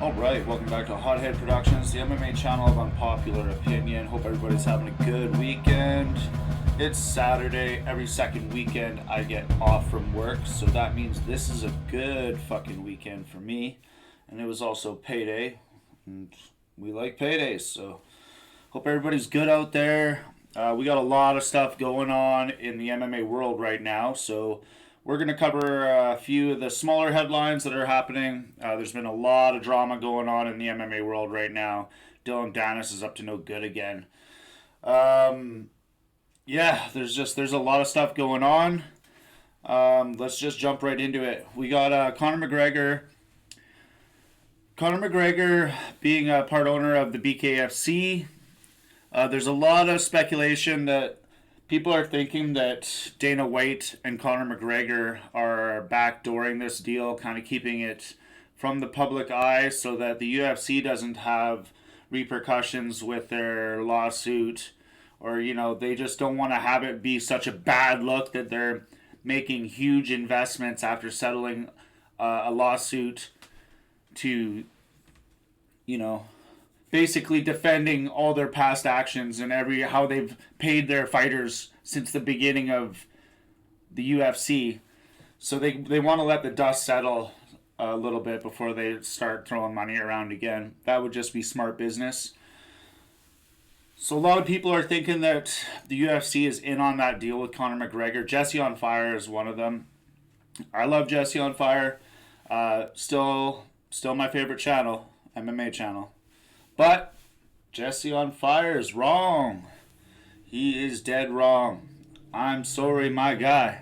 Alright, welcome back to Hothead Productions, the MMA channel of unpopular opinion. Hope everybody's having a good weekend. It's Saturday. Every second weekend I get off from work, so that means this is a good fucking weekend for me. And it was also payday, and we like paydays, so hope everybody's good out there. We got a lot of stuff going on in the MMA world right now, so we're going to cover a few of the smaller headlines that are happening. There's been a lot of drama going on in the MMA world right now. Danis is up to no good again. There's a lot of stuff going on. Let's just jump right into it. We got Conor McGregor. Conor McGregor being a part owner of the BKFC. There's a lot of speculation that people are thinking that Dana White and Conor McGregor are backdooring this deal, kind of keeping it from the public eye so that the UFC doesn't have repercussions with their lawsuit, or, they just don't want to have it be such a bad look that they're making huge investments after settling a lawsuit to, basically defending all their past actions and how they've paid their fighters since the beginning of the UFC. So they want to let the dust settle a little bit before they start throwing money around again. That would just be smart business. So a lot of people are thinking that the UFC is in on that deal with Conor McGregor. Jesse on Fire is one of them. I love Jesse on Fire. Still my favorite channel, MMA channel. But Jesse on Fire is wrong. He is dead wrong. I'm sorry, my guy.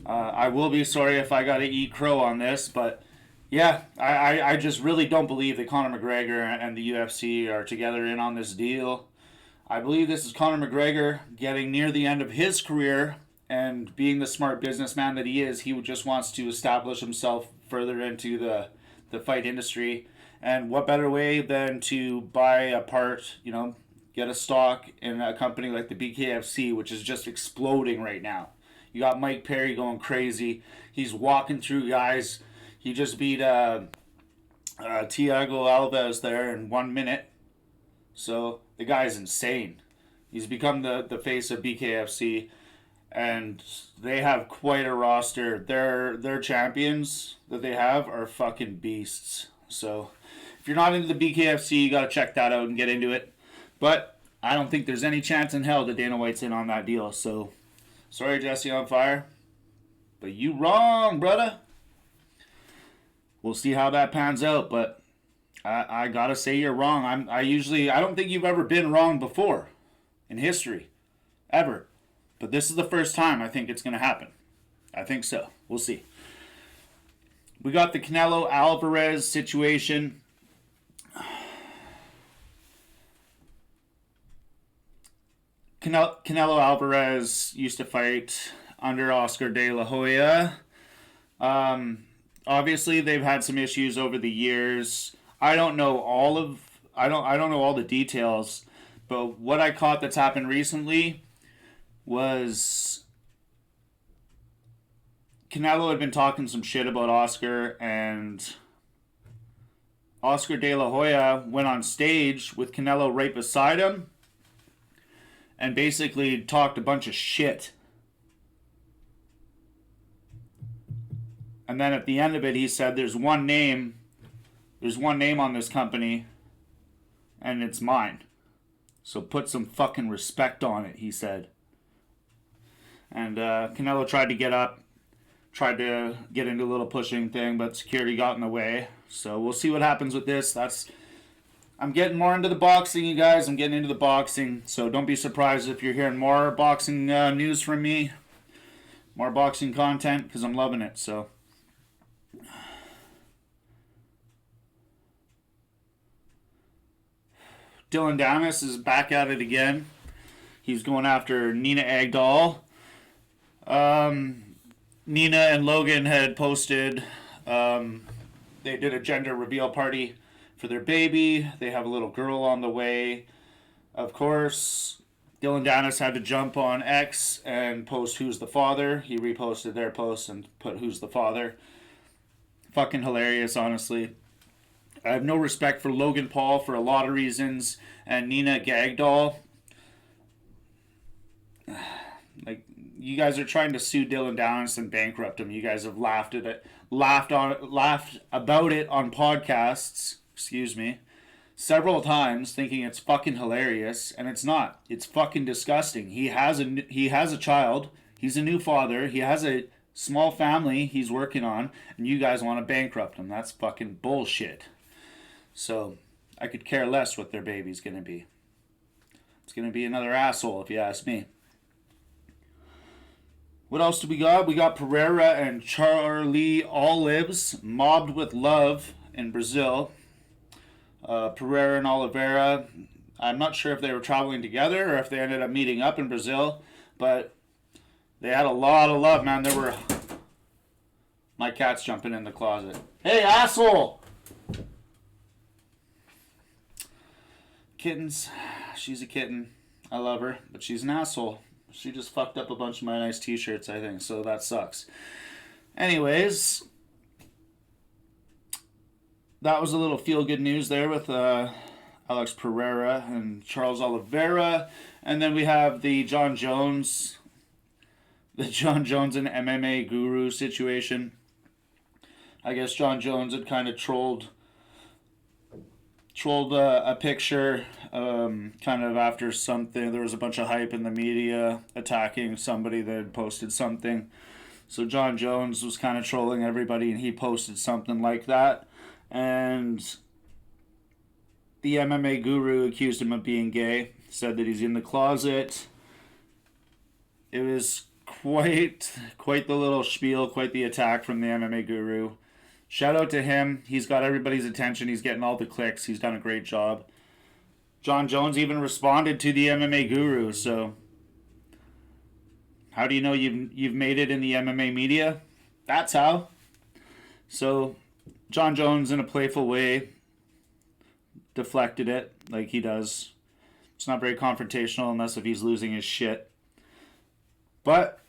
I will be sorry if I got to eat crow on this, but yeah, I just really don't believe that Conor McGregor and the UFC are together in on this deal. I believe this is Conor McGregor getting near the end of his career, and being the smart businessman that he is, he just wants to establish himself further into the fight industry. And what better way than to buy a part, get a stock in a company like the BKFC, which is just exploding right now. You got Mike Perry going crazy. He's walking through guys. He just beat Thiago Alvarez there in 1 minute. So the guy's insane. He's become the face of BKFC, and they have quite a roster. Their champions that they have are fucking beasts. So if you're not into the BKFC, you got to check that out and get into it. But I don't think there's any chance in hell that Dana White's in on that deal. So, sorry, Jesse on Fire. But you wrong, brother. We'll see how that pans out. But I got to say you're wrong. I don't think you've ever been wrong before in history. Ever. But this is the first time I think it's going to happen. I think so. We'll see. We got the Canelo Alvarez situation. Canelo Alvarez used to fight under Oscar De La Hoya. Obviously, they've had some issues over the years. I don't know all the details, but what I caught that's happened recently was Canelo had been talking some shit about Oscar, and Oscar De La Hoya went on stage with Canelo right beside him and basically talked a bunch of shit. And then at the end of it, he said, there's one name on this company, and it's mine. So put some fucking respect on it, he said. And Canelo tried to get up, tried to get into a little pushing thing, but security got in the way. So we'll see what happens with this. I'm getting more into the boxing, you guys. I'm getting into the boxing. So don't be surprised if you're hearing more boxing news from me. More boxing content, because I'm loving it. So Dylan Danis is back at it again. He's going after Nina Agdal. Nina and Logan had posted, they did a gender reveal party for their baby. They have a little girl on the way. Of course, Dylan Danis had to jump on X and post who's the father. He reposted their post and put who's the father. Fucking hilarious, honestly. I have no respect for Logan Paul for a lot of reasons, and Nina Gagdal. Like, you guys are trying to sue Dylan Downs and bankrupt him. You guys have laughed about it on podcasts. Excuse me. Several times, thinking it's fucking hilarious, and it's not. It's fucking disgusting. He has a child. He's a new father. He has a small family he's working on, and you guys want to bankrupt him. That's fucking bullshit. So, I could care less what their baby's gonna be. It's gonna be another asshole, if you ask me. What else do we got? We got Pereira and Charlie Olives mobbed with love in Brazil. Pereira and Oliveira, I'm not sure if they were traveling together or if they ended up meeting up in Brazil, but they had a lot of love, man. There were... My cat's jumping in the closet. Hey, asshole! Kittens. She's a kitten. I love her, but she's an asshole. She just fucked up a bunch of my nice t-shirts, I think, so that sucks. Anyways, that was a little feel-good news there with Alex Pereira and Charles Oliveira. And then we have the Jon Jones and MMA guru situation. I guess Jon Jones had kind of trolled a picture kind of after something. There was a bunch of hype in the media attacking somebody that had posted something. So Jon Jones was kind of trolling everybody, and he posted something like that. And the MMA guru accused him of being gay, said that he's in the closet. It was quite the little spiel, quite the attack from the MMA guru. Shout out to him. He's got everybody's attention. He's getting all the clicks. He's done a great job. Jon Jones even responded to the MMA guru. So, how do you know you've made it in the MMA media? That's how. So, Jon Jones, in a playful way, deflected it like he does. It's not very confrontational unless if he's losing his shit. But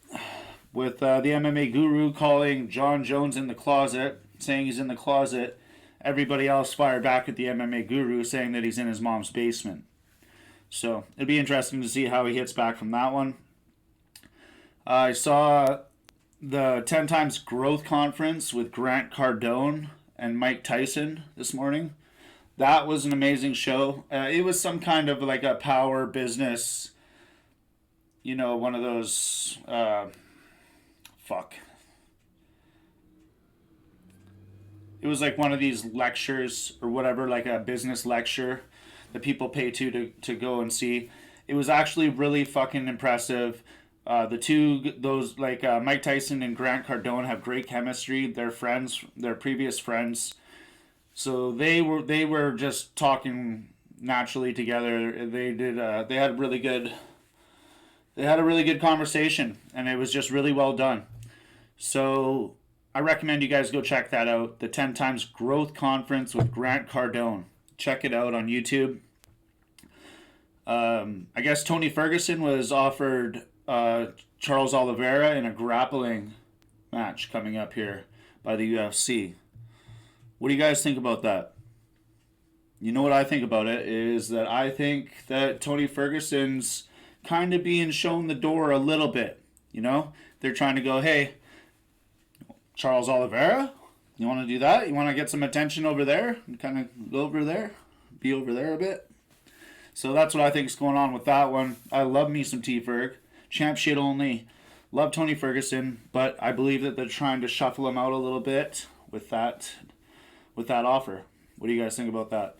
with the MMA guru calling Jon Jones in the closet, saying he's in the closet, everybody else fired back at the MMA guru saying that he's in his mom's basement. So it'd be interesting to see how he hits back from that one. I saw the 10 Times Growth Conference with Grant Cardone and Mike Tyson this morning. That was an amazing show. It was some kind of like a power business, one of those, It was like one of these lectures or whatever, like a business lecture that people pay to go and see. It was actually really fucking impressive. Mike Tyson and Grant Cardone have great chemistry. They're friends, they're previous friends. So they were just talking naturally together. They had a really good conversation, and it was just really well done. So I recommend you guys go check that out. The 10 Times Growth Conference with Grant Cardone. Check it out on YouTube. I guess Tony Ferguson was offered Charles Oliveira in a grappling match coming up here by the UFC. What do you guys think about that? You know what I think about it is that I think that Tony Ferguson's kind of being shown the door a little bit. They're trying to go, hey, Charles Oliveira, you want to do that? You want to get some attention over there and kind of go over there, be over there a bit? So that's what I think is going on with that one. I love me some T-Ferg. Champ shit only. Love Tony Ferguson, but I believe that they're trying to shuffle him out a little bit with that offer. What do you guys think about that?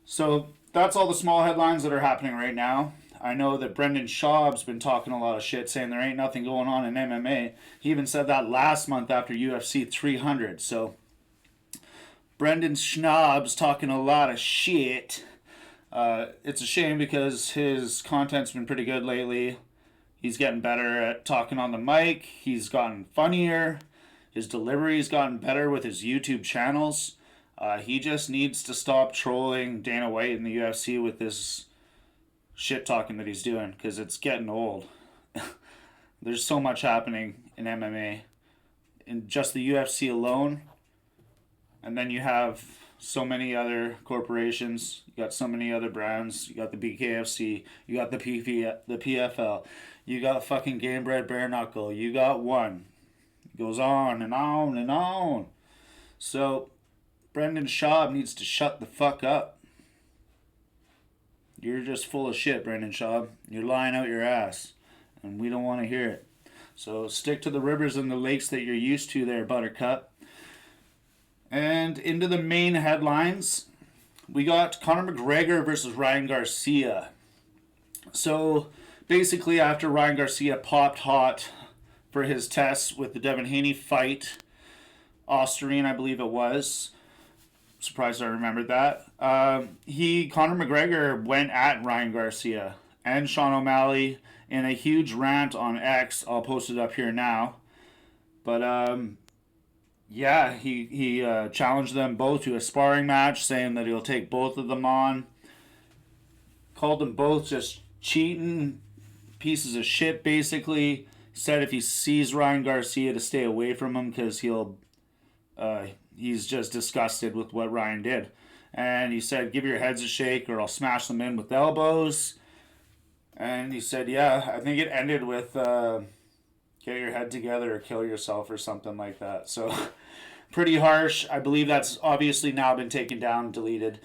So that's all the small headlines that are happening right now. I know that Brendan Schaub's been talking a lot of shit, saying there ain't nothing going on in MMA. He even said that last month after UFC 300. So Brendan Schaub's talking a lot of shit. It's a shame because his content's been pretty good lately. He's getting better at talking on the mic. He's gotten funnier. His delivery's gotten better with his YouTube channels. He just needs to stop trolling Dana White in the UFC with this shit talking that he's doing, because it's getting old. There's so much happening in MMA. In just the UFC alone, And then you have so many other corporations. You got so many other brands. You got the BKFC. You got the PFL. You got fucking Game Bread Bare Knuckle. You got one. It goes on and on and on. So Brendan Schaub needs to shut the fuck up. You're just full of shit, Brendan Schaub. You're lying out your ass. And we don't want to hear it. So stick to the rivers and the lakes that you're used to there, Buttercup. And into the main headlines, we got Conor McGregor versus Ryan Garcia. So basically, after Ryan Garcia popped hot for his tests with the Devin Haney fight, Austrian, I believe it was. Surprised I remembered that. Conor McGregor went at Ryan Garcia and Sean O'Malley in a huge rant on X. I'll post it up here now. But yeah, he challenged them both to a sparring match, saying that he'll take both of them on. Called them both just cheating pieces of shit, basically. Said if he sees Ryan Garcia to stay away from him because he's just disgusted with what Ryan did. And he said, give your heads a shake or I'll smash them in with elbows. And he said, yeah, I think it ended with get your head together or kill yourself or something like that. So pretty harsh. I believe that's obviously now been taken down and deleted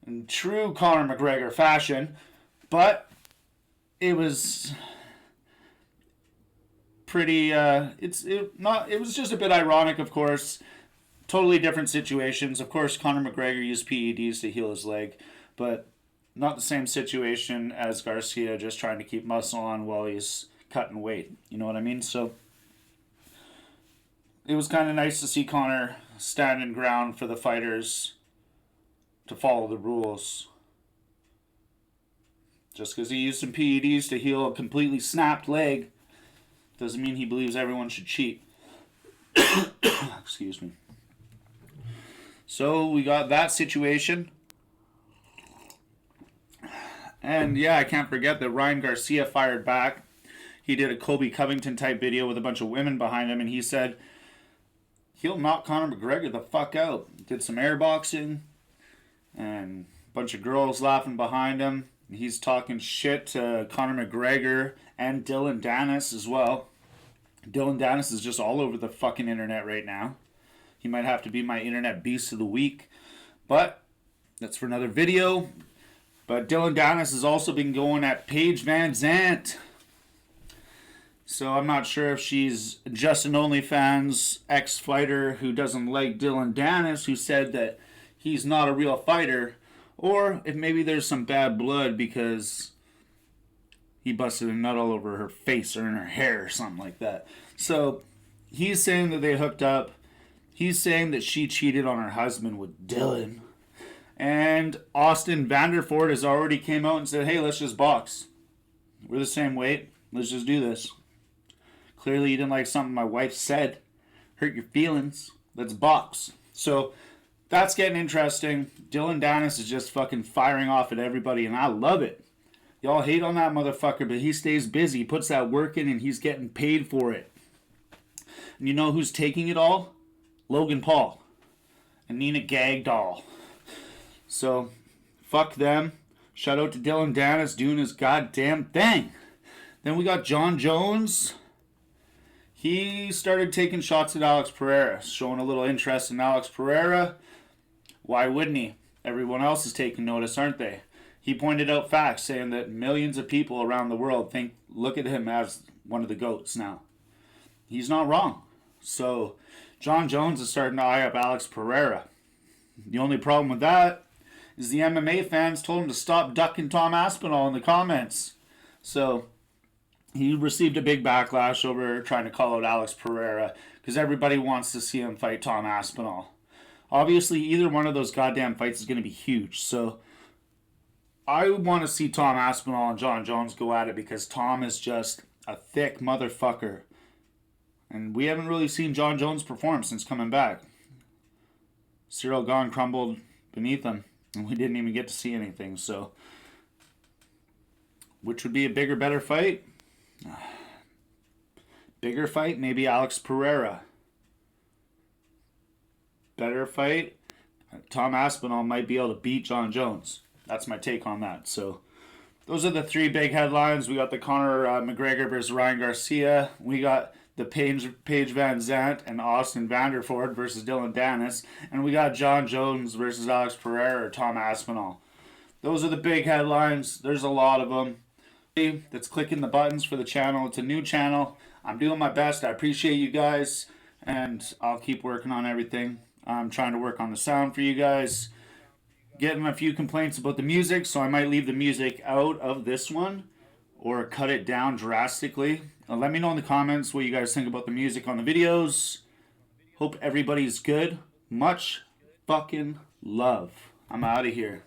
in true Conor McGregor fashion. But it was pretty it was just a bit ironic, of course. Totally different situations. Of course, Conor McGregor used PEDs to heal his leg, but not the same situation as Garcia just trying to keep muscle on while he's cutting weight. You know what I mean? So it was kind of nice to see Conor standing ground for the fighters to follow the rules. Just because he used some PEDs to heal a completely snapped leg doesn't mean he believes everyone should cheat. Excuse me. So we got that situation. And yeah, I can't forget that Ryan Garcia fired back. He did a Kobe Covington type video with a bunch of women behind him, and he said he'll knock Conor McGregor the fuck out. Did some airboxing, and a bunch of girls laughing behind him. He's talking shit to Conor McGregor and Dylan Danis as well. Dylan Danis is just all over the fucking internet right now. He might have to be my internet beast of the week. But that's for another video. But Dylan Danis has also been going at Paige VanZant. So I'm not sure if she's just an OnlyFans ex-fighter who doesn't like Dylan Danis, who said that he's not a real fighter, or if maybe there's some bad blood because he busted a nut all over her face or in her hair or something like that. So he's saying that they hooked up. He's saying that she cheated on her husband with Dylan. And Austin Vanderford has already came out and said, hey, let's just box. We're the same weight. Let's just do this. Clearly you didn't like something my wife said. Hurt your feelings. Let's box. So that's getting interesting. Dylan Danis is just fucking firing off at everybody, and I love it. Y'all hate on that motherfucker, but he stays busy. He puts that work in, and he's getting paid for it. And you know who's taking it all? Logan Paul and Nina Gagdoll. So, fuck them. Shout out to Dylan Danis doing his goddamn thing. Then we got Jon Jones. He started taking shots at Alex Pereira, showing a little interest in Alex Pereira. Why wouldn't he? Everyone else is taking notice, aren't they? He pointed out facts, saying that millions of people around the world look at him as one of the GOATs now. He's not wrong. So, Jon Jones is starting to eye up Alex Pereira. The only problem with that is the MMA fans told him to stop ducking Tom Aspinall in the comments. So he received a big backlash over trying to call out Alex Pereira because everybody wants to see him fight Tom Aspinall. Obviously, either one of those goddamn fights is going to be huge. So I want to see Tom Aspinall and Jon Jones go at it because Tom is just a thick motherfucker. And we haven't really seen Jon Jones perform since coming back. Cyril Gahn crumbled beneath him, and we didn't even get to see anything. So, which would be a bigger, better fight? Bigger fight? Maybe Alex Pereira. better fight, Tom Aspinall might be able to beat Jon Jones. That's my take on that. So those are the three big headlines. We got the Conor McGregor versus Ryan Garcia. We got the Paige VanZant and Austin Vanderford versus Dylan Danis. And we got Jon Jones versus Alex Pereira or Tom Aspinall. Those are the big headlines. There's a lot of them. That's clicking the buttons for the channel. It's a new channel. I'm doing my best. I appreciate you guys. And I'll keep working on everything. I'm trying to work on the sound for you guys. Getting a few complaints about the music, so I might leave the music out of this one or cut it down drastically. Let me know in the comments what you guys think about the music on the videos. Hope everybody's good. Much fucking love. I'm out of here.